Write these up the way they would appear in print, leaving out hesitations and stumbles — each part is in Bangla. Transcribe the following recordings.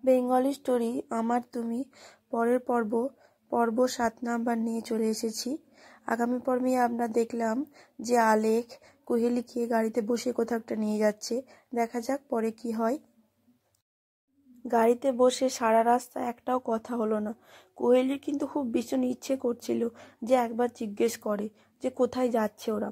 বেঙ্গলি স্টোরি আমার তুমি পরের পর্ব 7 নাম্বার নিয়ে চলে এসেছি। আগামী পর্বে আমরা দেখলাম যে আলেক কুহেলিকে গাড়িতে বসে কোথাও একটা নিয়ে যাচ্ছে। দেখা যাক পরে কি হয়। গাড়িতে বসে সারা রাস্তা একটাও কথা হলো না। কুহেলির কিন্তু খুব ভীষণ ইচ্ছে করছিল যে একবার জিজ্ঞেস করে যে কোথায় যাচ্ছে ওরা,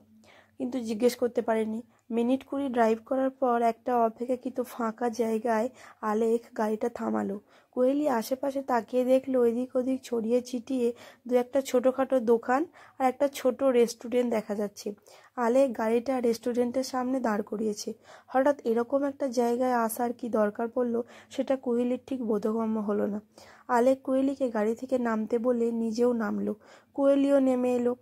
কিন্তু জিজ্ঞেস করতে পারেনি। মিনিট 20 ড্রাইভ করার পর একটা অপেক্ষাকৃত ফাঁকা জায়গায় আলেক গাড়িটা থামালো। কোহেলি আশেপাশে তাকিয়ে দেখলো এদিক ওদিক ছড়িয়ে ছিটিয়ে দু একটা ছোটোখাটো দোকান আর একটা ছোট রেস্টুরেন্ট দেখা যাচ্ছে। আলেক গাড়িটা রেস্টুরেন্টের সামনে দাঁড় করিয়েছে। হঠাৎ এরকম একটা জায়গায় আসার কি দরকার পড়লো সেটা কোহেলির ঠিক বোধগম্য হলো না। আলেক কোহেলিকে গাড়ি থেকে নামতে বলে নিজেও নামলো। কোহেলিও নেমে এলো।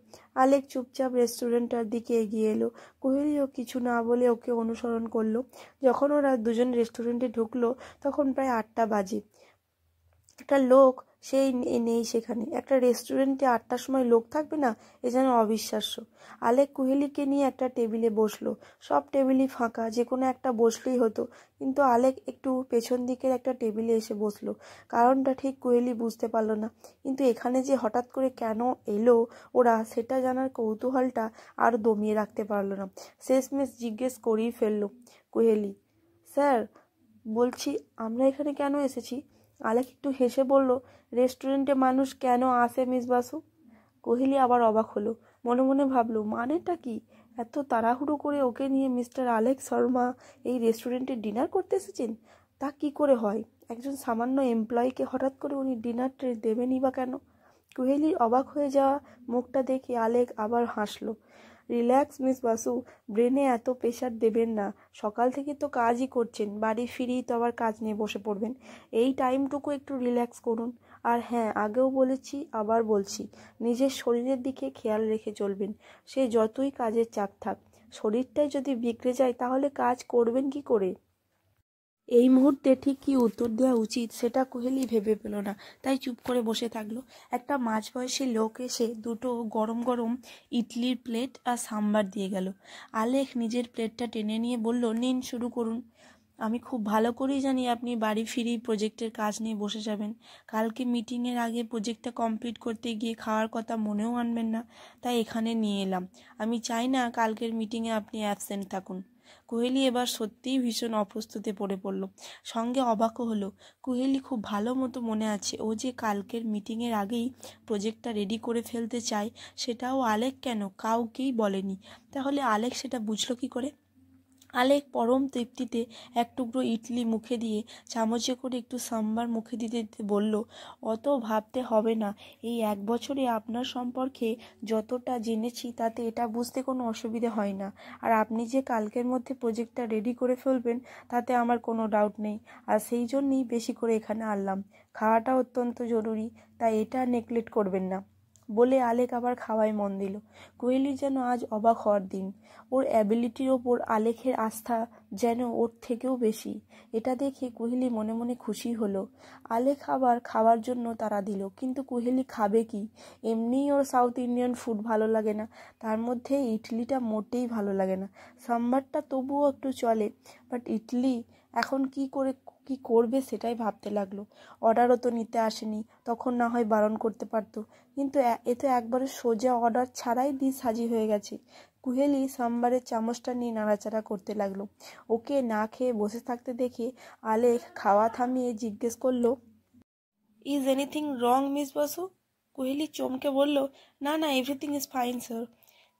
আলেক চুপচাপ রেস্টুরেন্টটার দিকে এগিয়ে এলো। কোহেলিও কিছু না বলে ওকে অনুসরণ করলো। যখন ওরা দুজন রেস্টুরেন্টে ঢুকলো তখন প্রায় 8টা বাজে। একটা লোক সেই নেই সেখানে। একটা রেস্টুরেন্টে 8টার সময় লোক থাকবে না, এ যেন অবিশ্বাস্য। আলেক কুহেলিকে নিয়ে একটা টেবিলে বসলো। সব টেবিলই ফাঁকা, যে কোনো একটা বসলেই হতো, কিন্তু আলেক একটু পেছন দিকের একটা টেবিলে এসে বসলো। কারণটা ঠিক কুহেলি বুঝতে পারলো না, কিন্তু এখানে যে হঠাৎ করে কেন এলো ওরা সেটা জানার কৌতূহলটা আর দমিয়ে রাখতে পারলো না। শেষমেশ জিজ্ঞেস করেই ফেললো কুহেলি, স্যার বলছি আমরা এখানে কেন এসেছি? আলেক একটু হেসে বলল, রেস্টুরেন্টে মানুষ কেন আসে মিস বাসু? কোহলি আবার অবাক হলো। মনে মনে ভাবলো মানেটা কি? এত তাড়াহুড়ো করে ওকে নিয়ে মিস্টার আলেক শর্মা এই রেস্টুরেন্টে ডিনার করতে এসেছেন? তা কি করে হয়? একজন সামান্য এমপ্লয়িকে হঠাৎ করে উনি ডিনার ট্রে দেবেনই বা কেন? কোহলির অবাক হয়ে যাওয়া মুখটা দেখে আলেক আবার হাসলো। রিল্যাক্স মিস বাসু, ব্রেনে এত প্রেশার দেবেন না। সকাল থেকে তো কাজই করছেন, বাড়ি ফিরেই তো আবার কাজ নিয়ে বসে পড়বেন। এই টাইমটুকু একটু রিল্যাক্স করুন। আর হ্যাঁ, আগেও বলেছি আবার বলছি, নিজের শরীরের দিকে খেয়াল রেখে চলবেন। সে যতই কাজের চাপ থাক, শরীরটাই যদি বিগড়ে যায় তাহলে কাজ করবেন কি করে? এই মুহূর্তে ঠিক কি উত্তর দেওয়া উচিত সেটা কোহেলি ভেবে পেল না, তাই চুপ করে বসে থাকলো। একটা মাঝবয়সী লোক এসে দুটো গরম গরম ইডলির প্লেট আর সাম্বার দিয়ে গেল। আলেক নিজের প্লেটটা টেনে নিয়ে বলল, নিন শুরু করুন। আমি খুব ভালো করেই জানি আপনি বাড়ি ফিরেই প্রজেক্টের কাজ নিয়ে বসে যাবেন। কালকে মিটিংয়ের আগে প্রজেক্টটা কমপ্লিট করতে গিয়ে খাওয়ার কথা মনেও আনবেন না, তাই এখানে নিয়ে এলাম। আমি চাই না কালকের মিটিংয়ে আপনি অ্যাবসেন্ট থাকুন। কোহেলি এবার সত্যিই ভীষণ অপ্রস্তুতে পড়ল। সঙ্গে অবাকও হলো। কোহেলি খুব ভালো মতো মনে আছে ও যে কালকের মিটিংয়ের আগেই প্রজেক্টটা রেডি করে ফেলতে চায়, সেটাও আলেক কেন কাউকেই বলেনি। তাহলে আলেক সেটা বুঝলো কি করে? আলেক পরম তৃপ্তিতে এক টুকরো ইডলি মুখে দিয়ে চামচে করে একটু সাম্বার মুখে দিতে দিতে বলল, অত ভাবতে হবে না। এই 1 বছরে আপনার সম্পর্কে যতটা জেনেছি তাতে এটা বুঝতে কোনো অসুবিধে হয় না। আর আপনি যে কালকের মধ্যে প্রজেক্টটা রেডি করে ফেলবেন তাতে আমার কোনো ডাউট নেই। আর সেই জন্যই বেশি করে এখানে আনলাম। খাওয়াটা অত্যন্ত জরুরি, তাই এটা নেগলেক্ট করবেন না। বলে আলেক আবার খাওয়ায় মন দিল। কোহেলির যেন আজ অবাক হওয়ার দিন। ওর অ্যাবিলিটির ওপর আলেকের আস্থা যেন ওর থেকেও বেশি। এটা দেখে কোহেলি মনে মনে খুশি হলো। আলেক আবার খাওয়ার জন্য তাড়া দিল, কিন্তু কোহেলি খাবে কি? এমনিই ওর সাউথ ইন্ডিয়ান ফুড ভালো লাগে না, তার মধ্যে ইডলিটা মোটেই ভালো লাগে না। সাম্বারটা তবুও একটু চলে, বাট ইডলি এখন কি করবে সেটাই ভাবতে লাগলো। অর্ডারও তো নিতে আসেনি, তখন না হয় বারণ করতে পারতো, কিন্তু এ তো একবারে সোজা অর্ডার ছাড়াই ডিশ হাজির হয়ে গেছে। কুহেলি সাম্বারের চামচটা নিয়ে নাড়াচাড়া করতে লাগলো। ওকে না খেয়ে বসে থাকতে দেখে আলেক খাওয়া থামিয়ে জিজ্ঞেস করলো, is anything wrong miss Basu? Kohli চমকে বলল, না না, এভরিথিং ইজ ফাইন স্যার।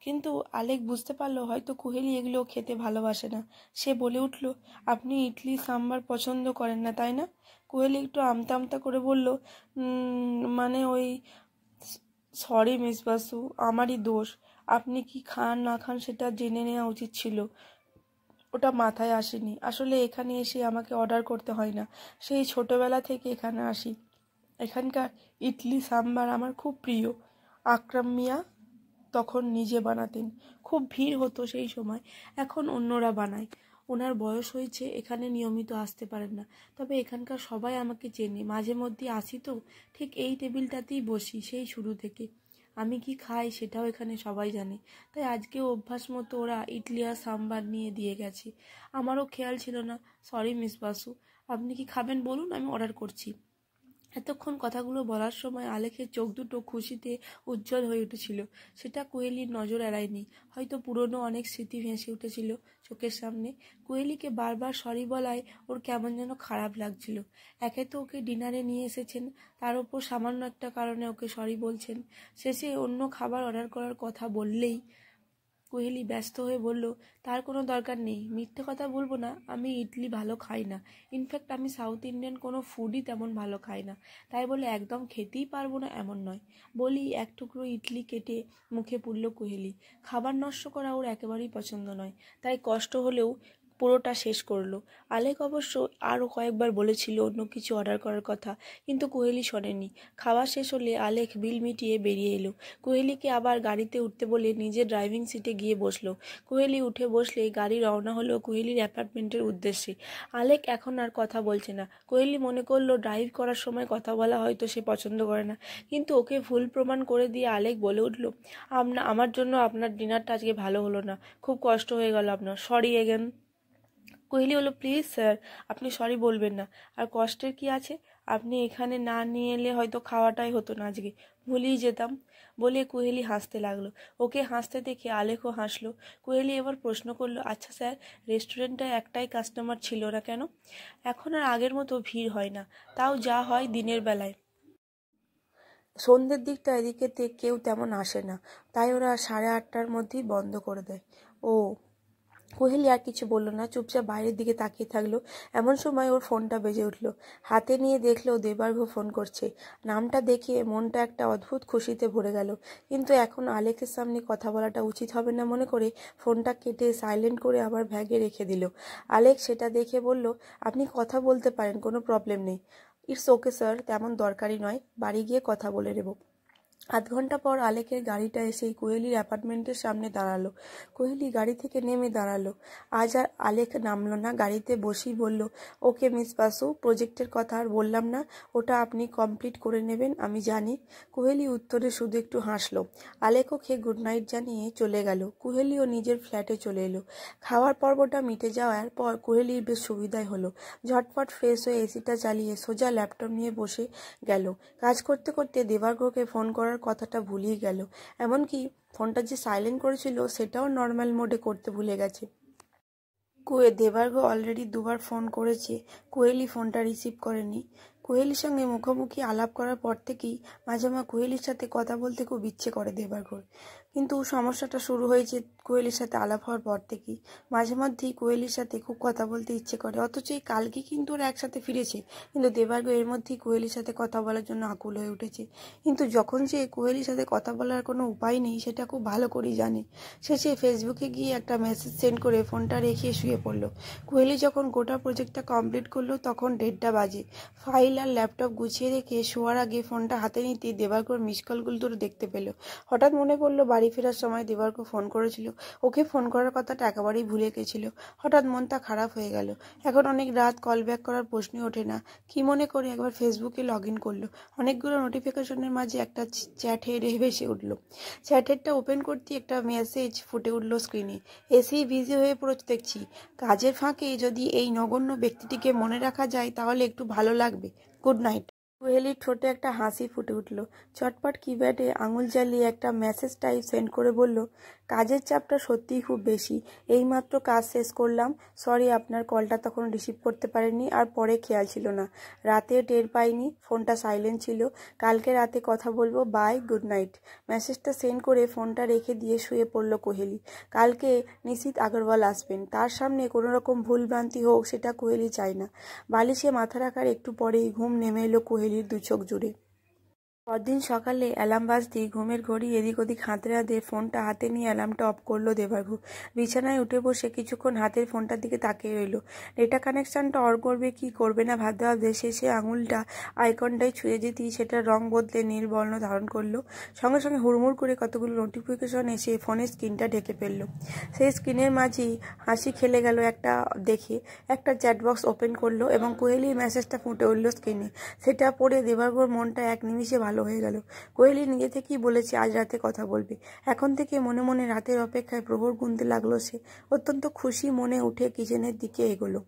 কিন্তু আলেক বুঝতে পারলো হয়তো কোহেলি এগুলো খেতে ভালোবাসে না। সে বলে উঠল, আপনি ইডলি সাম্বার পছন্দ করেন না তাই না? কোহেলি একটু আমতা আমতা করে বলল, মানে ওই, সরি মিস বাসু, আমারই দোষ। আপনি কি খান না খান সেটা জেনে নেওয়া উচিত ছিল, ওটা মাথায় আসেনি। আসলে এখানে এসে আমাকে অর্ডার করতে হয় না, সেই ছোটবেলা থেকে এখানে আসি। এখানকার ইডলি সাম্বার আমার খুব প্রিয়। আকরাম মিয়া তখন নিজে বানাতেন, খুব ভিড় হতো সেই সময়। এখন অন্যরা বানায়। ওনার বয়স হয়েছে, এখানে নিয়মিত আসতে পারেন না, তবে এখানকার সবাই আমাকে চেনে। মাঝে মধ্যে আসি তো, ঠিক এই টেবিলটাতেই বসি সেই শুরু থেকে। আমি কি খাই সেটাও এখানে সবাই জানে, তাই আজকেও অভ্যাস মতো ওরা ইডলি আর সাম্বার নিয়ে দিয়ে গেছে। আমারও খেয়াল ছিল না, সরি মিস বাসু। আপনি কি খাবেন বলুন, আমি অর্ডার করছি। এতক্ষণ কথাগুলো বলার সময় আলেখের চোখ দুটো খুশিতে উজ্জ্বল হয়ে উঠেছিল। সেটা কোয়েলির নজর এড়ায়নি। হয়তো পুরনো অনেক স্মৃতি ভেসে উঠেছিল চোখের সামনে। কোয়েলিকে বারবার সরি বলায় ওর কেমন যেন খারাপ লাগছিল। একে তো ওকে ডিনারে নিয়ে এসেছেন, তার ওপর সামান্য একটা কারণে ওকে সরি বলছেন। শেষে অন্য খাবার অর্ডার করার কথা বললেই কোহেলি ব্যস্ত হয়ে বলল, তার কোনো দরকার নেই। মিথ্যে কথা বলবো না, আমি ইডলি ভালো খাই না। ইনফ্যাক্ট আমি সাউথ ইন্ডিয়ান কোনো ফুডই তেমন ভালো খাই না। তাই বলে একদম খেতেই পারবো না এমন নয়। বলি এক টুকরো ইডলি কেটে মুখে পুরল কোহেলি। খাবার নষ্ট করা ওর একেবারেই পছন্দ নয়, তাই কষ্ট হলেও পুরোটা শেষ করলো। আলেক অবশ্য আরও কয়েকবার বলেছিল অন্য কিছু অর্ডার করার কথা, কিন্তু কোহেলি শোনেনি। খাওয়া শেষ হলে আলেক বিল মিটিয়ে বেরিয়ে এলো। কোহেলিকে আবার গাড়িতে উঠতে বলে নিজের ড্রাইভিং সিটে গিয়ে বসলো। কোহেলি উঠে বসলে গাড়ি রওনা হলো কোহেলির অ্যাপার্টমেন্টের উদ্দেশ্যে। আলেক এখন আর কথা বলছে না। কোহেলি মনে করলো ড্রাইভ করার সময় কথা বলা হয়তো সে পছন্দ করে না, কিন্তু ওকে ভুল প্রমাণ করে দিয়ে আলেক বলে উঠল, আমার জন্য আপনার ডিনারটা আজকে ভালো হলো না, খুব কষ্ট হয়ে গেল আপনার, সরি এগেন। কোহেলি হলো, প্লিজ স্যার, আপনি সরি বলবেন না। আর কষ্টের কি আছে? আপনি এখানে না নিয়ে এলে হয়তো খাওয়াটাই হতো না আজকে, ভুলেই যেতাম। বলে কোহেলি হাসতে লাগলো। ওকে হাসতে দেখে আলেকও হাসলো। কোহেলি এবার প্রশ্ন করলো, আচ্ছা স্যার, রেস্টুরেন্টটায় একটাই কাস্টমার ছিল না কেন? এখন আর আগের মতো ভিড় হয় না, তাও যা হয় দিনের বেলায়। সন্ধ্যের দিকটা এদিকেতে কেউ তেমন আসে না, তাই ওরা 8:30টার মধ্যেই বন্ধ করে দেয়। ও, কোহেলি আর কিছু বলল না, চুপচাপ বাইরের দিকে তাকিয়ে থাকলো। এমন সময় ওর ফোনটা বেজে উঠল। হাতে নিয়ে দেখলো দেবার্ঘ ফোন করছে। নামটা দেখে মনটা একটা অদ্ভুত খুশিতে ভরে গেল, কিন্তু এখন আলেকের সামনে কথা বলাটা উচিত হবে না মনে করে ফোনটা কেটে সাইলেন্ট করে আবার ব্যাগে রেখে দিল। আলেক সেটা দেখে বলল, আপনি কথা বলতে পারেন, কোনো প্রবলেম নেই। ইটস ওকে স্যার, তেমন দরকারি নয়, বাড়ি গিয়ে কথা বলে নেব। আধ ঘন্টা পর আলেকের গাড়িটা এসে কোহেলির অ্যাপার্টমেন্টের সামনে দাঁড়ালো। কোহেলি গাড়ি থেকে নেমে দাঁড়ালো। আজ আর আলেক নামলো না, গাড়িতে বসেই বলল, ওকে মিস বাসু, প্রজেক্টের কথা আর বললাম না, ওটা আপনি কমপ্লিট করে নেবেন আমি জানি। কোহেলি উত্তরে শুধু একটু হাসলো। আলেক ওকে গুড নাইট জানিয়ে চলে গেল। কোহেলিও নিজের ফ্ল্যাটে চলে এলো। খাওয়ার পর্বটা মিটে যাওয়ার পর কোহেলির বেশ সুবিধাই হলো। ঝটপট ফ্রেশ হয়ে এসিটা চালিয়ে সোজা ল্যাপটপ নিয়ে বসে গেল। কাজ করতে করতে দেবার্ঘকে ফোন করার কথাটা ভুলিয়ে গেল। এমনকি ফোনটা যে সাইলেন্ট করেছিল সেটাও নর্মাল মোডে করতে ভুলে গেছে। দেবার্ঘ অলরেডি 2বার ফোন করেছে, কোহেলি ফোনটা রিসিভ করেনি। কোহেলির সঙ্গে মুখোমুখি আলাপ করার পর থেকেই মাঝে মাঝে কোহেলির সাথে কথা বলতে খুব ইচ্ছে করে দেবার্ঘর। কিন্তু সমস্যাটা শুরু হয়েছে কোহেলির সাথে আলাপ হওয়ার পর থেকেই। মাঝে মধ্যেই কোহেলির সাথে খুব কথা বলতে ইচ্ছে করে, অথচ এই কালকে কিন্তু ওরা একসাথে ফিরেছে, কিন্তু দেবার্ঘ এর মধ্যেই কোহেলির সাথে কথা বলার জন্য আকুল হয়ে উঠেছে। কিন্তু যখন সে কোহেলির সাথে কথা বলার কোনো উপায় নেই সেটা খুব ভালো করেই জানে, সে ফেসবুকে গিয়ে একটা মেসেজ সেন্ড করে ফোনটা রেখে শুয়ে পড়লো। কোহেলি যখন গোটা প্রজেক্টটা কমপ্লিট করলো তখন 1:30টা বাজে। ফাইল আর ল্যাপটপ গুছিয়ে রেখে শোয়ার আগে ফোনটা হাতে নিতে দেবার্ঘর মিস কলগুলো দেখতে পেল। হঠাৎ মনে পড়লো বাড়ি ফেরার সময় দেবার্ঘ ফোন করেছিল, ওকে ফোন করার কথাটা একেবারেই ভুলে গেছিল। হঠাৎ মনটা খারাপ হয়ে গেল। এখন অনেক রাত, কল ব্যাক করার প্রশ্নই ওঠে না। কি মনে করে একবার ফেসবুকে লগ ইন করলো। অনেকগুলো নোটিফিকেশনের মাঝে একটা চ্যাট হেড ভেসে উঠলো। চ্যাট হেডটা ওপেন করতে একটা মেসেজ ফুটে উঠলো স্ক্রিনে, এসেই বিজি হয়ে পড়েছ দেখছি। কাজের ফাঁকে যদি এই নগণ্য ব্যক্তিটিকে মনে রাখা যায় তাহলে একটু ভালো লাগবে। Good night. কোহেলির ঠোঁটে একটা হাসি ফুটে উঠল। চটপট কিপ্যাডে আঙুল জ্বালিয়ে একটা মেসেজ টাইপ সেন্ড করে বলল, কাজের চাপটা সত্যিই খুব বেশি, এইমাত্র কাজ শেষ করলাম, সরি আপনার কলটা তখন রিসিভ করতে পারেননি, আর পরে খেয়াল ছিল না, রাতে টের পাইনি, ফোনটা সাইলেন্ট ছিল, কালকে রাতে কথা বলবো, বাই, গুড নাইট। মেসেজটা সেন্ড করে ফোনটা রেখে দিয়ে শুয়ে পড়ল কোহেলি। কালকে নিশিত আগরওয়াল আসবেন, তার সামনে কোনো রকম ভুলভ্রান্তি হোক সেটা কোহেলি চায় না। বালিশে মাথা রাখার একটু পরেই ঘুম নেমে এলো কোহেলির 2 চোখ জুড়ে। পরদিন সকালে অ্যালার্ম বাজতেই ঘুমের ঘড়ি এদিক ওদিক হাতড়ে ফোনটা হাতে নিয়ে অ্যালার্মটা অফ করলো দেবার্ঘ। বিছানায় উঠে বসে কিছুক্ষণ হাতের ফোনটার দিকে তাকিয়ে রইল। ডেটা কানেকশনটা অন করবে কি করবে না ভাবতে ভাবতে শেষে আঙুলটা আইকনটাই ছুঁয়ে যেতেই সেটার রং বদলে নীল বর্ণ ধারণ করলো। সঙ্গে সঙ্গে হুড়মুড় করে কতগুলো নোটিফিকেশন এসে ফোনের স্ক্রিনটা ঢেকে ফেললো। সেই স্ক্রিনের মাঝেই হাসি খেলে গেল একটা চ্যাটবক্স ওপেন করলো এবং কোহেলির মেসেজটা ফুটে উঠল স্ক্রিনে। সেটা পড়ে দেবার্ঘর মনটা এক নিমিষে ভালো হয়ে গেল। কোহেলি নিজে থেকেই বলেছে আজ রাতে কথা বলবে। এখন থেকে মনে মনে রাতের অপেক্ষায় প্রহর গুনতে লাগলো সে। অত্যন্ত খুশি মনে উঠে কিচেনের দিকে এগোলো।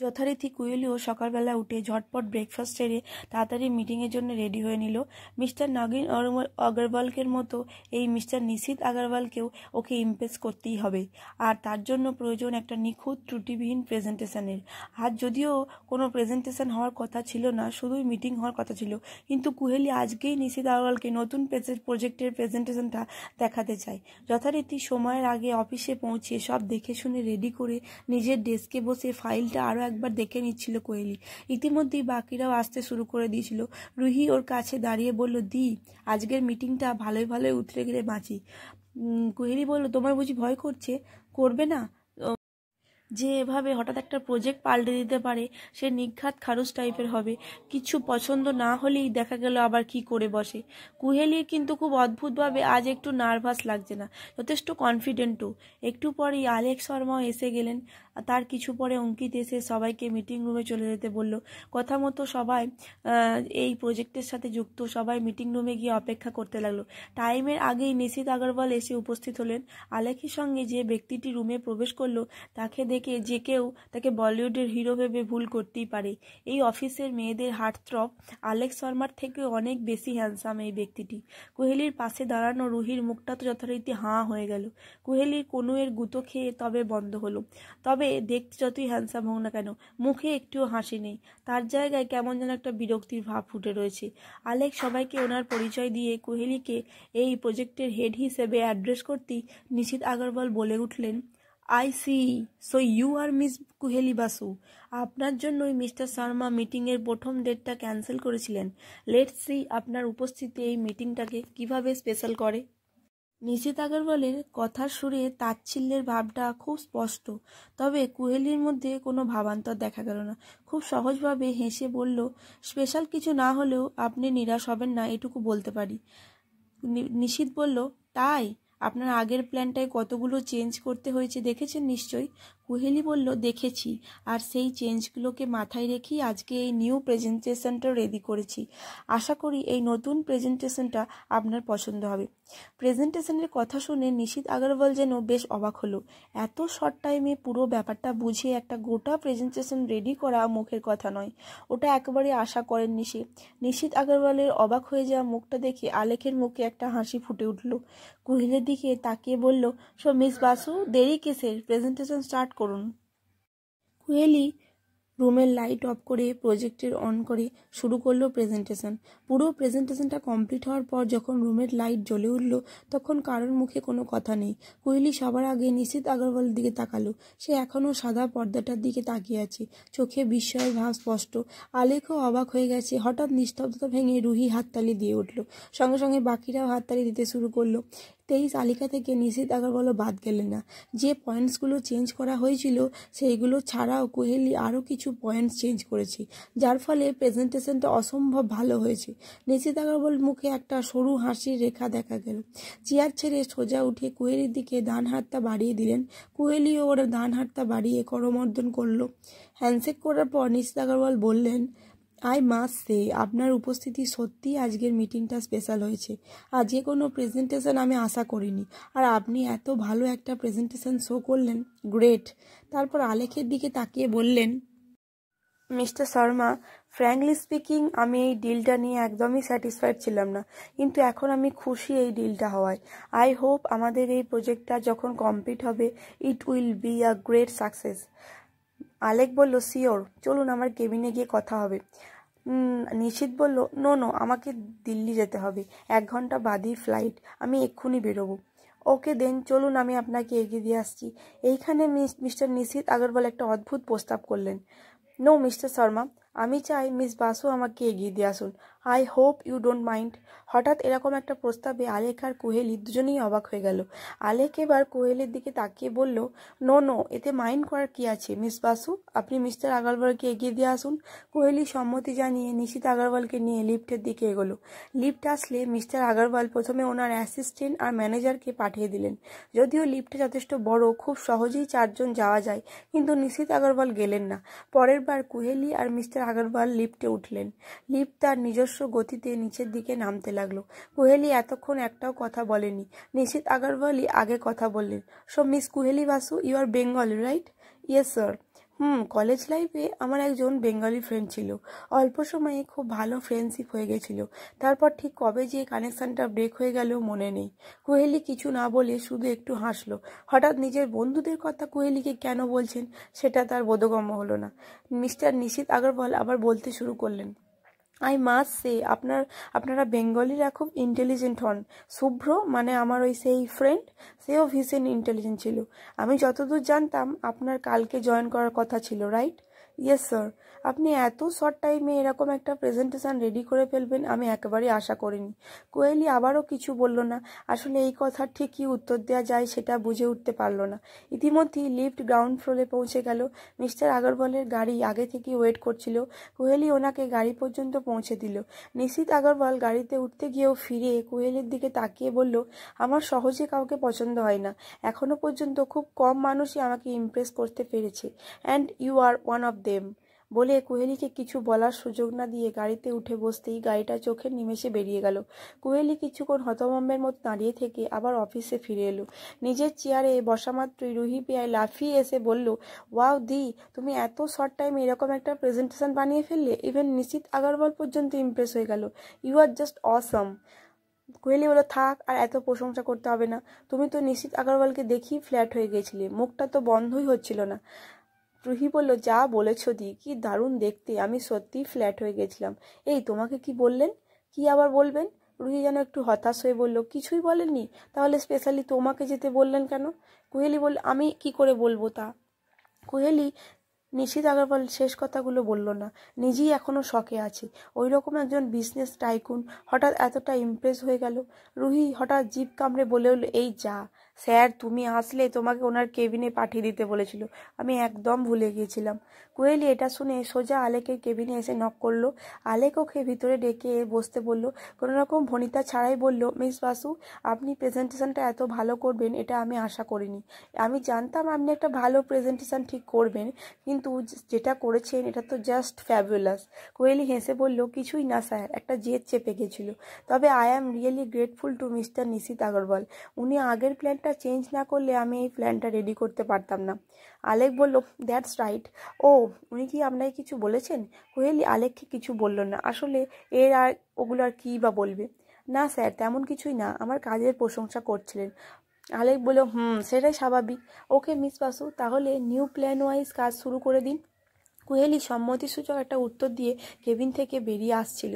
যথারীতি কুহেলিও সকালবেলা উঠে ঝটপট ব্রেকফাস্ট সেরে তাড়াতাড়ি মিটিংয়ের জন্য রেডি হয়ে নিল। মিস্টার নাগিন আগরওয়ালকের মতো এই মিস্টার নিশীথ আগরওয়ালকেও ওকে ইমপ্রেস করতেই হবে, আর তার জন্য প্রয়োজন একটা নিখুঁত ত্রুটিবিহীন প্রেজেন্টেশনের। আজ যদিও কোনো প্রেজেন্টেশন হওয়ার কথা ছিল না, শুধুই মিটিং হওয়ার কথা ছিল, কিন্তু কুহেলি আজকেই নিশীথ আগরওয়ালকে নতুন প্রজেক্টের প্রেজেন্টেশনটা দেখাতে চায়। যথারীতি সময়ের আগে অফিসে পৌঁছে সব দেখে শুনে রেডি করে নিজের ডেস্কে বসে ফাইলটা আরও একবার দেখে নিচ্ছিল কোহেলি। ইতিমধ্যেই বাকিরাও আসতে শুরু করে দিয়েছিল। রুহি ওর কাছে দাঁড়িয়ে বলল, দি, আজকের মিটিংটা ভালোই ভালোই উতরে গেলে বাঁচি। কোহেলি বলল, তোমার বুঝি ভয় করছে? করবে না। যে এভাবে হঠাৎ একটা প্রজেক্ট পাল্টে দিতে পারে সে নিঘাত খারুস টাইপের হবে। কিছু পছন্দ না হলেই দেখা গেল আবার কি করে বসে। কুহেলির কিন্তু খুব অদ্ভুতভাবে আজ একটু নার্ভাস লাগছে না, যথেষ্ট কনফিডেন্টও। একটু পরেই আলেক শর্মাও এসে গেলেন। তার কিছু পরে অঙ্কিত এসে সবাইকে মিটিং রুমে চলে যেতে বলল। কথা মতো সবাই এই প্রজেক্টের সাথে যুক্ত সবাই মিটিং রুমে গিয়ে অপেক্ষা করতে লাগলো। টাইমের আগেই নিশীথ আগরওয়াল এসে উপস্থিত হলেন। আলেকের সঙ্গে যে ব্যক্তিটি রুমে প্রবেশ করলো তাকে দেখে যে কেউ তাকে বলিউডের হিরো ভেবে ভুল করতেই পারে। এই অফিসের মেয়েদের হার্টথ্রব আলেক শর্মার থেকে অনেক বেশি হ্যান্ডসাম এই ব্যক্তিটি। কোহেলির পাশে দাঁড়ানো রুহির মুখটা তো যথারীতি হাঁ হয়ে গেল। কোহেলির কনুয়ের গুঁতো খেয়ে তবে বন্ধ হলো। তবে দেখতে যতই হ্যান্ডসাম হোক না কেন, মুখে একটুও হাসি নেই। তার জায়গায় কেমন যেন একটা বিরক্তির ভাব ফুটে রয়েছে। আলেক সবাইকে ওনার পরিচয় দিয়ে কোহেলিকে এই প্রজেক্টের হেড হিসেবে অ্যাড্রেস করতেই নিশীথ আগরওয়াল বলে উঠলেন, I see, so you are miss Kuheli Basu. আপনার জন্যই মিস্টার শর্মা মিটিংয়ের প্রথম ডেটটা ক্যান্সেল করেছিলেন। লেটস সি আপনার উপস্থিতি এই মিটিংটাকে কিভাবে স্পেশাল করে। নিশীথ আগরওয়ালের কথার সুরে তাচ্ছিল্যের ভাবটা খুব স্পষ্ট, তবে কুহেলির মধ্যে কোনো ভাবান্তর দেখা গেল না। খুব সহজভাবে হেসে বলল, স্পেশাল কিছু না হলেও আপনি নিরাশ হবেন না এটুকু বলতে পারি। নিশীথ বলল, তাই আপনার আগের প্ল্যানটায় কতগুলো চেঞ্জ করতে হয়েছে দেখেছেন নিশ্চয়ই। কুহেলি বলল, দেখেছি, আর সেই চেঞ্জগুলোকে মাথায় রেখেই আজকে এই নিউ প্রেজেন্টেশনটা রেডি করেছি। আশা করি এই নতুন প্রেজেন্টেশনটা আপনার পছন্দ হবে। প্রেজেন্টেশনের কথা শুনে নিশীথ আগরওয়াল যেন বেশ অবাক হলো। এত শর্ট টাইমে পুরো ব্যাপারটা বুঝে একটা গোটা প্রেজেন্টেশন রেডি করা মুখের কথা নয়, ওটা একেবারে আশা করেননি সে। নিশীথ আগরওয়ালের অবাক হয়ে যাওয়া মুখটা দেখে আলেকের মুখে একটা হাসি ফুটে উঠল। কুহেলির দিকে তাকিয়ে বলল, সো মিস বাসু, দেরি কিসের, প্রেজেন্টেশন স্টার্ট করুন। কুহেলি রুমের লাইট অফ করে প্রজেক্টের অন করে শুরু করলো প্রেজেন্টেশন। পুরো প্রেজেন্টেশনটা কমপ্লিট হওয়ার পর যখন রুমের লাইট জ্বলে উঠল তখন কারোর মুখে কোনো কথা নেই। কুহেলি সবার আগে নিশীথ আগরওয়ালের দিকে তাকালো। সে এখনও সাদা পর্দাটার দিকে তাকিয়ে আছে, চোখে বিস্ময়ের ভাব স্পষ্ট। আলেকও অবাক হয়ে গেছে। হঠাৎ নিস্তব্ধতা ভেঙে রুহি হাততালি দিয়ে উঠল, সঙ্গে সঙ্গে বাকিরাও হাততালি দিতে শুরু করলো। এই তালিকা থেকে নিশীথ আগরওয়ালও বাদ গেলেন না। যে পয়েন্টসগুলো চেঞ্জ করা হয়েছিল সেইগুলো ছাড়াও কোহেলি আরও কিছু পয়েন্টস চেঞ্জ করেছে, যার ফলে প্রেজেন্টেশনটা অসম্ভব ভালো হয়েছে। নিশীথ আগরওয়াল মুখে একটা সরু হাসির রেখা দেখা গেল। চেয়ার ছেড়ে সোজা উঠে কোহেলির দিকে ডান হাতটা বাড়িয়ে দিলেন। কোহেলিও ওর ডান হাতটা বাড়িয়ে করমর্দন করলো। হ্যান্ডশেক করার পর নিশীথ আগরওয়াল বললেন, আই মাস্ট সে, আপনার উপস্থিতি সত্যিই আজকের মিটিংটা স্পেশাল হয়েছে। আজকে কোনো প্রেজেন্টেশন আমি আশা করিনি, আর আপনি এত ভালো একটা প্রেজেন্টেশন শো করলেন, গ্রেট। তারপর আলেকের দিকে তাকিয়ে বললেন, মিস্টার শর্মা, ফ্র্যাঙ্কলি স্পিকিং আমি এই ডিলটা নিয়ে একদমই স্যাটিসফাইড ছিলাম না, কিন্তু এখন আমি খুশি এই ডিলটা হওয়ায়। আই হোপ আমাদের এই প্রজেক্টটা যখন কমপ্লিট হবে it will be a great success. Alec বলল, শিওর, চলুন আমার কেবিনে গিয়ে কথা হবে। নিশীথ বলল, নো নো, আমাকে দিল্লি যেতে হবে, 1 ঘন্টা বাদেই ফ্লাইট, আমি এক্ষুনি বেরোবো। ওকে দেন, চলুন আমি আপনাকে এগিয়ে দিয়ে আসছি। এইখানে মিস্টার নিশীথ আগরওয়াল একটা অদ্ভুত প্রস্তাব করলেন। নো মিস্টার শর্মা, আমি চাই মিস বাসু আমাকে এগিয়ে দিয়ে আসুন। I hope you don't mind. হঠাৎ এরকম একটা প্রস্তাবে আলেক আর কোহেলি দুজনেই অবাক হয়ে গেল। আলেক এবার কোহেলির দিকে তাকিয়ে বলল, নো নো, এতে মাইন্ড করার কি আছে মিস বাসু, আপনি মিস্টার আগরওয়ালকে এগিয়ে দিয়ে আসুন। কোহেলি সম্মতি জানিয়ে নিশীথ আগরওয়ালকে নিয়ে লিফটের দিকে এগোলো। লিফট আসলে মিস্টার আগরওয়াল প্রথমে ওনার অ্যাসিস্ট্যান্ট আর ম্যানেজারকে পাঠিয়ে দিলেন। যদিও লিফটটা যথেষ্ট বড়, খুব সহজেই 4 জন যাওয়া যায়, কিন্তু নিশীথ আগরওয়াল গেলেন না। পরের বার কোহেলি আর মিস্টার আগরওয়াল লিফটে উঠলেন। লিফট তার নিজস্ব গতিতে নিচের দিকে নামতে লাগলো। কোহেলি এতক্ষণ একটাও কথা বলেনি। নিশীথ আগরওয়ালই আগে কথা বললেন। So miss Kuheli Basu, you are Bengali right? Yes sir. College লাইফে আমার একজন বেঙ্গলি ফ্রেন্ড ছিল। অল্প সময়ে খুব ভালো ফ্রেন্ডশিপ হয়ে গেছিল। তারপর ঠিক কবে যে কানেকশনটা ব্রেক হয়ে গেল মনে নেই। কোহেলি কিছু না বলে শুধু একটু হাসলো। হঠাৎ নিজের বন্ধুদের কথা কোহেলিকে কেন বলছেন সেটা তার বোধগম্য হলো না। মিস্টার নিশিত আগরওয়াল আবার বলতে শুরু করলেন, আই মাস্ট সে আপনারা বেঙ্গলিরা খুব ইন্টেলিজেন্ট হন। শুভ্র মানে আমার ওই সেই ফ্রেন্ড, সেও ভীষণ ইন্টেলিজেন্ট ছিল। আমি যতদূর জানতাম আপনার কালকে জয়েন করার কথা ছিল, রাইট? Yes sir. আপনি এত শর্ট টাইমে এরকম একটা প্রেজেন্টেশন রেডি করে ফেলবেন আমি একেবারেই আশা করিনি। কোহেলি আবারও কিছু বলল না। আসলে এই কথার ঠিক কী উত্তর দেওয়া যায় সেটা বুঝে উঠতে পারল না। ইতিমধ্যেই লিফট গ্রাউন্ড ফ্লোরে পৌঁছে গেল। মিস্টার আগরওয়ালের গাড়ি আগে থেকেই ওয়েট করছিল। কোহেলি ওনাকে গাড়ি পর্যন্ত পৌঁছে দিল। নিশিত আগরওয়াল গাড়িতে উঠতে গিয়েও ফিরে কোহেলির দিকে তাকিয়ে বলল, আমার সহজে কাউকে পছন্দ হয় না। এখনো পর্যন্ত খুব কম মানুষই আমাকে ইমপ্রেস করতে পেরেছে, and you are one of them. বলে কোহেলিকে কিছু বলার সুযোগ না দিয়ে গাড়িতে উঠে বসতেই গাড়িটা চোখের নিমেষে বেরিয়ে গেল। কোহেলি কিছুক্ষণ হতভম্বের মতো দাঁড়িয়ে থেকে আবার অফিসে ফিরে এলো। নিজের চেয়ারে বসা মাত্রই রুহি পেয়ায় লাফিয়ে এসে বলল, ওয়াও দি, তুমি এত শর্ট টাইমে এরকম একটা প্রেজেন্টেশন বানিয়ে ফেললে। ইভেন নিশিত আগরওয়াল পর্যন্ত ইমপ্রেস হয়ে গেল। You are just awesome. Koheli বলল, থাক, আর এত প্রশংসা করতে হবে না। তুমি তো নিশিত আগরওয়ালকে দেখেই ফ্ল্যাট হয়ে গেছিলে, মুখটা তো বন্ধই হচ্ছিল না। রুহি বলল, যা বলেছ দি, কি দারুণ দেখতে। আমি সত্যিই ফ্ল্যাট হয়ে গেছিলাম। এই তোমাকে কি বললেন? কি আবার বলবেন? রুহি যেন একটু হতাশ হয়ে বলল, কিছুই বলেননি। তাহলে স্পেশালি তোমাকে যেতে বললেন কেন? কোহেলি বলল, আমি কি করে বলবো তা। কোহেলি নিশিত আগরওয়াল শেষ কথাগুলো বলল না। নিজেই এখনো শকে আছে। ওই রকম একজন বিজনেস টাইকুন হঠাৎ এতটা ইমপ্রেস হয়ে গেল। রুহি হঠাৎ জিভ কামড়ে বলে উঠল, এই যা, স্যার তুমি আসলে তোমাকে ওনার কেবিনে পাঠিয়ে দিতে বলেছিল। আমি একদম ভুলে গিয়েছিলাম। কোহেলি এটা শুনে সোজা আলেকের কেবিনে এসে নক করলো। আলেক ওকে ভিতরে ডেকে বসতে বলল। কোনো রকম ভনিতা ছাড়াই বলল, মিস বাসু, আপনি প্রেজেন্টেশনটা এত ভালো করবেন এটা আমি আশা করিনি। আমি জানতাম আপনি একটা ভালো প্রেজেন্টেশন ঠিক করবেন, কিন্তু যেটা করেছেন এটা তো জাস্ট ফ্যাবুলাস। কোহেলি হেসে বলল, কিছুই না স্যার, একটা জেদ চেপে গেছিল। তবে I am really grateful to mister Nishit Agarwal. উনি আগের প্ল্যানটা চেঞ্জ না করলে আমি এই প্ল্যানটা রেডি করতে পারতাম না। আলেক বলল, দ্যাটস রাইট। ও, উনি কি আপনাকে কিছু বলেছেন? কোহেলি আলেককে কিছু বলল না। আসলে এর আর ওগুলো আর কী বা বলবে। না স্যার, তেমন কিছুই না, আমার কাজের প্রশংসা করছিলেন। আলেক বলল, সেটাই স্বাভাবিক। ওকে মিস বাসু, তাহলে নিউ প্ল্যান ওয়াইজ কাজ শুরু করে দিন। কোহেলি সম্মতিসূচক একটা উত্তর দিয়ে কেবিন থেকে বেরিয়ে আসছিল।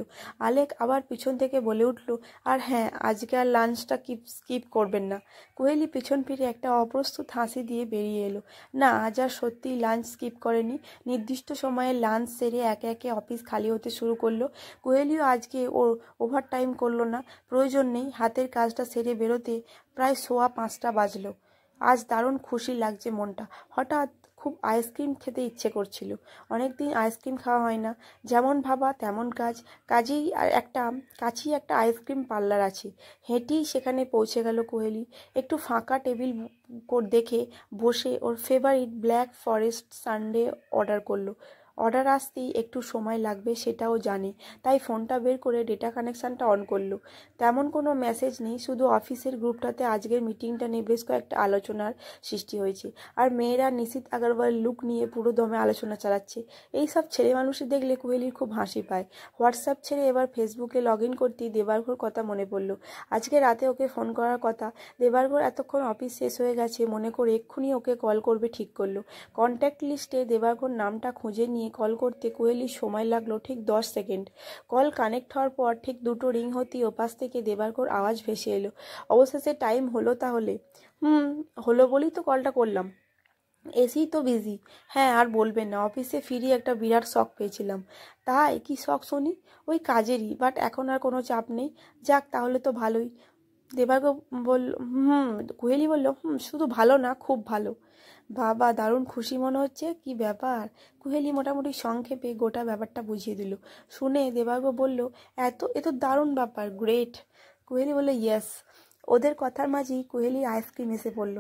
আলেক আবার পিছন থেকে বলে উঠল, আর হ্যাঁ, আজকে আর লাঞ্চটা স্কিপ করবেন না। কোহেলি পিছন ফিরে একটা অপ্রস্তুত হাসি দিয়ে বেরিয়ে এলো। না, আজ আর সত্যিই লাঞ্চ স্কিপ করেনি। নির্দিষ্ট সময়ে লাঞ্চ সেরে একে একে অফিস খালি হতে শুরু করলো। কোহেলিও আজকে ওর ওভার টাইম করলো না, প্রয়োজন নেই। হাতের কাজটা সেরে বেরোতে প্রায় 5:15 বাজলো। আজ দারুণ খুশি লাগছে মনটা। হঠাৎ খুব আইসক্রিম খেতে ইচ্ছে করছিল। অনেকদিন আইসক্রিম খাওয়া হয় না। যেমন ভাবা তেমন কাজ। কাছেই একটা আইসক্রিম পার্লার আছে। হেঁটেই সেখানে পৌঁছে গেল কোহেলি। একটু ফাঁকা টেবিল দেখে বসে ওর favourite black forest sundae order করলো। অর্ডার আসতেই একটু সময় লাগবে সেটাও জানে, তাই ফোনটা বের করে ডেটা কানেকশানটা অন করলো। তেমন কোনো মেসেজ নেই, শুধু অফিসের গ্রুপটাতে আজকের মিটিংটা নিয়ে বেশ কয়েকটা আলোচনার সৃষ্টি হয়েছে। আর মেয়েরা নিশিত আগরওয়াল লুক নিয়ে পুরো দমে আলোচনা চালাচ্ছে। এইসব ছেলে মানুষই দেখলে কোহেলির খুব হাসি পায়। হোয়াটসঅ্যাপ ছেড়ে এবার ফেসবুকে লগ ইন করতেই দেবার্ঘর কথা মনে পড়ল। আজকে রাতে ওকে ফোন করার কথা। দেবার্ঘর এতক্ষণ অফিস শেষ হয়ে গেছে মনে করে এক্ষুনি ওকে কল করবে ঠিক করলো। কন্ট্যাক্ট লিস্টে দেবার্ঘর নামটা খুঁজে নিয়ে কল করতে কোহেলির সময় লাগলো ঠিক 10 সেকেন্ড। কল কানেক্ট হওয়ার পর ঠিক 2টো রিং হতেই ওপাশ থেকে দেবার্ঘর আওয়াজ ভেসে এলো, অবশেষে টাইম হলো তাহলে? হলো বলেই তো কলটা করলাম। এসেই তো বিজি। হ্যাঁ, আর বলবেন না, অফিসে ফিরে একটা বিরাট শখ পেয়েছিলাম। তাই কি শখ শুনি? ওই কাজেরই, বাট এখন আর কোনো চাপ নেই। যাক, তাহলে তো ভালোই। দেবার্ঘ বলল, কোহেলি বলল, শুধু ভালো না, খুব ভালো। বাবা, দারুণ খুশি মনে হচ্ছে। কি ব্যাপার? কোহেলি মোটামুটি সংক্ষেপে গোটা ব্যাপারটা বুঝিয়ে দিল। শুনে দেবার্ঘ বলল, এ তো দারুণ ব্যাপার, গ্রেট। কোহেলি বলল, ইয়েস। ওদের কথার মাঝেই কোহেলির আইসক্রিম এসে পড়ল।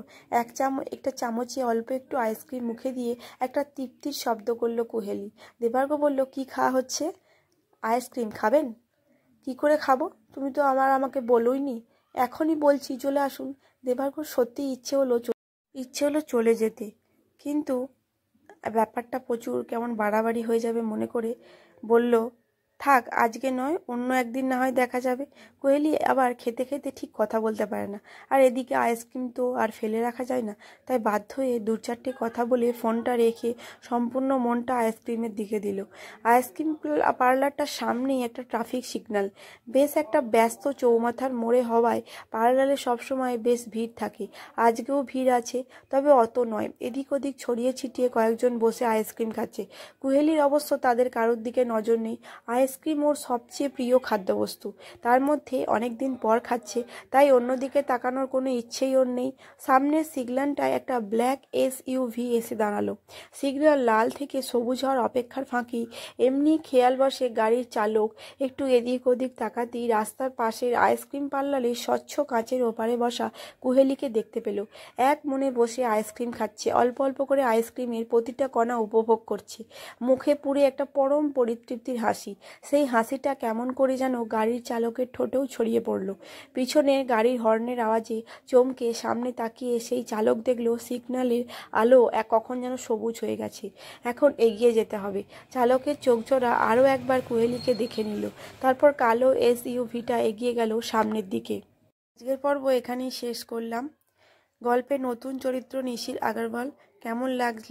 একটা চামচে অল্প একটু আইসক্রিম মুখে দিয়ে একটা তৃপ্তির শব্দ করলো কোহেলি। দেবার্ঘ বলল, কি খাওয়া হচ্ছে? আইসক্রিম খাবেন? কি করে খাবো? তুমি তো আমাকে বলোইনি। এখনই বলছি, চলে আসুন। দেবার্ঘর সত্যি ইচ্ছে হলো চলে যেতে, কিন্তু ব্যাপারটা প্রচুর কেমন বাড়াবাড়ি হয়ে যাবে মনে করে বলল, থাক আজকে নয়, অন্য একদিন না হয় দেখা যাবে। কোহেলি আবার খেতে খেতে ঠিক কথা বলতে পারে না, আর এদিকে আইসক্রিম তো আর ফেলে রাখা যায় না। তাই বাধ্য হয়ে দু চারটে কথা বলে ফোনটা রেখে সম্পূর্ণ মনটা আইসক্রিমের দিকে দিল। আইসক্রিম পার্লারটার সামনেই একটা ট্রাফিক সিগন্যাল, বেশ একটা ব্যস্ত চৌমাথার মোড়ে হওয়ায় পার্লারে সবসময় বেশ ভিড় থাকে। আজকেও ভিড় আছে, তবে অত নয়। এদিক ওদিক ছড়িয়ে ছিটিয়ে কয়েকজন বসে আইসক্রিম খাচ্ছে। কুহেলির অবশ্য তাদের কারোর দিকে নজর নেই। আইসক্রিম ওর সবচেয়ে প্রিয় খাদ্যবস্তু, তার মধ্যে অনেক দিন পর খাচ্ছে, তাই অন্যদিকে তাকানোর কোনো ইচ্ছেই ওর নেই। সামনের সিগন্যালটায় একটা ব্ল্যাক SUV এসে দাঁড়ালো। সিগন্যাল লাল থেকে সবুজ হওয়ার অপেক্ষার ফাঁকি এমনি খেয়াল বসে গাড়ির চালক একটু এদিক ওদিক তাকাতেই রাস্তার পাশের আইসক্রিম পার্লারে স্বচ্ছ কাঁচের ওপারে বসা কুহেলিকে দেখতে পেল। এক মনে বসে আইসক্রিম খাচ্ছে, অল্প অল্প করে আইসক্রিমের প্রতিটা কণা উপভোগ করছে। মুখে পুরে একটা পরম পরিতৃপ্তির হাসি। সেই হাসিটা কেমন করে যেন গাড়ির চালকের ঠোঁটেও ছড়িয়ে পড়ল। পিছনে গাড়ির হর্নের আওয়াজে চমকে সামনে তাকিয়ে সেই চালক দেখল সিগন্যালের আলো কখন যেন সবুজ হয়ে গেছে। এখন এগিয়ে যেতে হবে। চালকের চোখজোড়া আরও একবার কুহেলিকে দেখে নিল, তারপর কালো SUVটা এগিয়ে গেল সামনের দিকে। আজকের পর্ব এখানেই শেষ করলাম। গল্পে নতুন চরিত্র নিশির আগরওয়াল, কেমন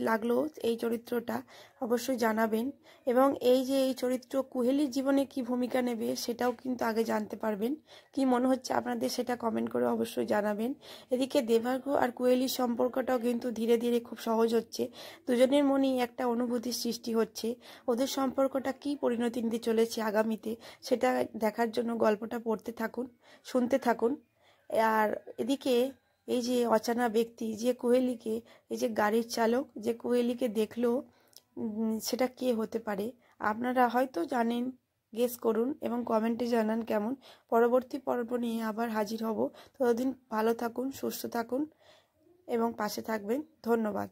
লাগলো এই চরিত্রটা অবশ্যই জানাবেন। এবং এই যে এই চরিত্র কুহেলির জীবনে কি ভূমিকা নেবে সেটাও কিন্তু আগে জানতে পারবেন। কি মনে হচ্ছে আপনাদের সেটা কমেন্ট করে অবশ্যই জানাবেন। এদিকে দেবার্ঘ আর কুহেলির সম্পর্কটাও কিন্তু ধীরে ধীরে খুব সহজ হচ্ছে। দুজনের মনেই একটা অনুভূতির সৃষ্টি হচ্ছে। ওদের সম্পর্কটা কি পরিণতি নিতে চলেছে আগামীতে সেটা দেখার জন্য গল্পটা পড়তে থাকুন, শুনতে থাকুন। আর এদিকে এই যে অচেনা ব্যক্তি যে কুহেলিকে, এই যে গাড়ির চালক যে কুহেলিকে দেখলো, সেটা কে হতে পারে আপনারা হয়তো জানেন, গেস করুন এবং কমেন্টে জানান কেমন। পরবর্তী পর্ব নিয়ে আবার হাজির হব। ততদিন ভালো থাকুন, সুস্থ থাকুন এবং পাশে থাকবেন। ধন্যবাদ।